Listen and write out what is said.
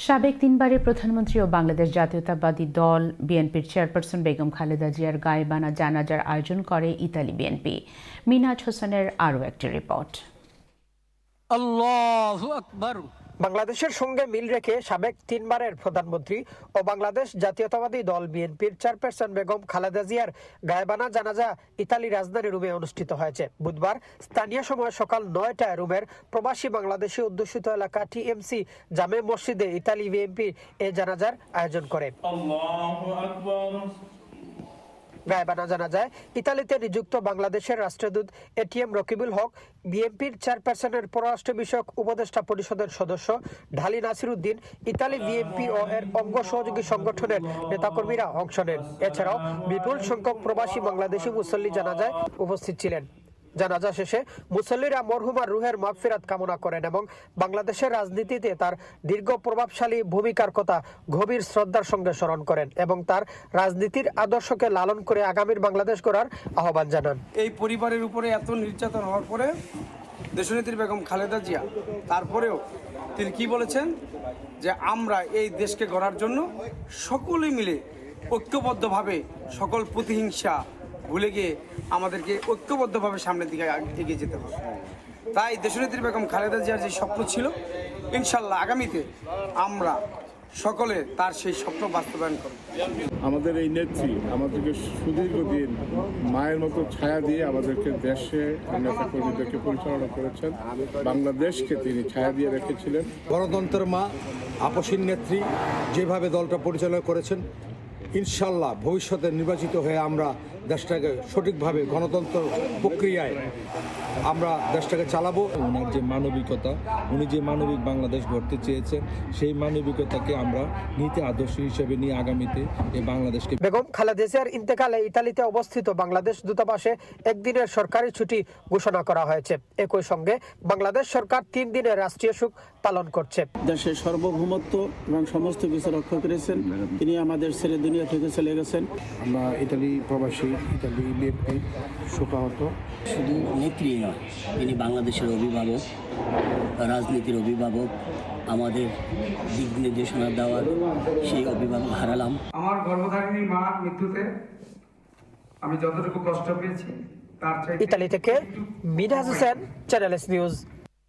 সাবেক তিনবারের প্রধানমন্ত্রী ও বাংলাদেশ জাতীয়তাবাদী দল বিএনপির চেয়ারপারসন বেগম খালেদা জিয়ার গায়েবানা জানাজার আয়োজন করে ইতালি বিএনপি। মিনাজ হোসেনের আরও একটি রিপোর্ট। আল্লাহু আকবার। বাংলাদেশের সঙ্গে মিল রেখে সাবেক তিনবারের প্রধানমন্ত্রী ও বাংলাদেশ জাতীয়তাবাদী দল বিএনপির চেয়ারপারসন বেগম খালেদা জিয়ার গায়েবানা জানাজা ইতালি রাজধানী রোমে অনুষ্ঠিত হয়েছে। বুধবার স্থানীয় সময় সকাল 9টায় রোমের প্রবাসী বাংলাদেশি অধ্যুষিত এলাকা টিএমসি জামে মসজিদে ইতালি বিএনপি এই জানাজার আয়োজন করে। গায়েবানা জানাজায় ইতালিতে নিযুক্ত বাংলাদেশের রাষ্ট্রদূত এটিএম রকিবুল হক, বিএনপির চেয়ারপারসনের পররাষ্ট্র বিষয়ক উপদেষ্টা পরিষদের সদস্য ঢালি নাসিরউদ্দিন, ইতালি বিএনপি ও এর অঙ্গ সহযোগী সংগঠনের নেতাকর্মীরা অংশ নেন। এছাড়াও বিপুল সংখ্যক প্রবাসী বাংলাদেশি মুসল্লি জানাজায় উপস্থিত ছিলেন। জানাজা শেষে মুসল্লিরা মরহুমার রুহের মাগফিরাত কামনা করেন এবং বাংলাদেশের রাজনীতিতে তার দীর্ঘ প্রভাবশালী ভূমিকার কথা গভীর শ্রদ্ধার সঙ্গে স্মরণ করেন এবং তার রাজনীতির আদর্শকে লালন করে আগামীর বাংলাদেশ গড়ার আহ্বান জানান। এই পরিবারের উপরে এত নির্যাতন হওয়ার পরে দেশনেত্রী বেগম খালেদা জিয়া তারপরেও তিনি কি বলেছেন যে আমরা এই দেশকে গড়ার জন্য সকলে মিলে ঐক্যবদ্ধভাবে সকল প্রতিহিংসা ভুলে গিয়ে আমাদেরকে ঐক্যবদ্ধভাবে সামনের দিকে এগিয়ে যেতে হবে। তাই দেশনেত্রী বেগম খালেদা জিয়ার যে স্বপ্ন ছিল, ইনশাল্লাহ আগামীতে আমরা সকলে তার সেই স্বপ্ন বাস্তবায়ন করব। আমাদের এই নেত্রী আমাদেরকে সুদীর্ঘদিন মায়ের মতো ছায়া দিয়ে আমাদেরকে দেশে নেতাকর্মীদেরকে পরিচালনা করেছেন। বাংলাদেশকে তিনি ছায়া দিয়ে রেখেছিলেন। গণতন্ত্রের মা, আপসীন নেত্রী যেভাবে দলটা পরিচালনা করেছেন, ইনশাল্লাহ ভবিষ্যতে নির্বাচিত হয়ে আমরা দেশটাকে সঠিকভাবে গণতন্ত্র প্রক্রিয়ায় আমরা দেশটাকে চালাবো। ওনার যে মানবিকতা, উনি যে মানবিক বাংলাদেশ গড়তে চেয়েছেন, সেই মানবিকতাকে আমরা নীতি আদর্শ হিসেবে নিয়ে আগামীতে এই বাংলাদেশকে। বেগম খালেদা জিয়ার ইন্তেকালে ইতালিতে অবস্থিত বাংলাদেশ দূতাবাসে একদিনের সরকারি ছুটি ঘোষণা করা হয়েছে। একই সঙ্গে বাংলাদেশ সরকার 3 দিনের রাষ্ট্রীয় শোক পালন করছে। দেশের সার্বভৌমত্ব এবং সমস্ত কিছু রক্ষা করেছেন, তিনি আমাদের ছেড়ে দুনিয়া থেকে চলে গেছেন। আমরা ইতালি প্রবাসী, ইতালি বিএনপি শোকাহত। শুধু নেত্রী নয়, তিনি বাংলাদেশের অভিভাবক, রাজনীতির অভিভাবক, আমাদের দিক নির্দেশনা দেওয়ার সেই অভিভাবক হারালাম। আমার গর্ভধারিণী মা মৃত্যুতে আমি যতটুকু কষ্ট পেয়েছি তার চাইতে। ইতালি থেকে মিনাজ হোসেন, চ্যানেল এস নিউজ।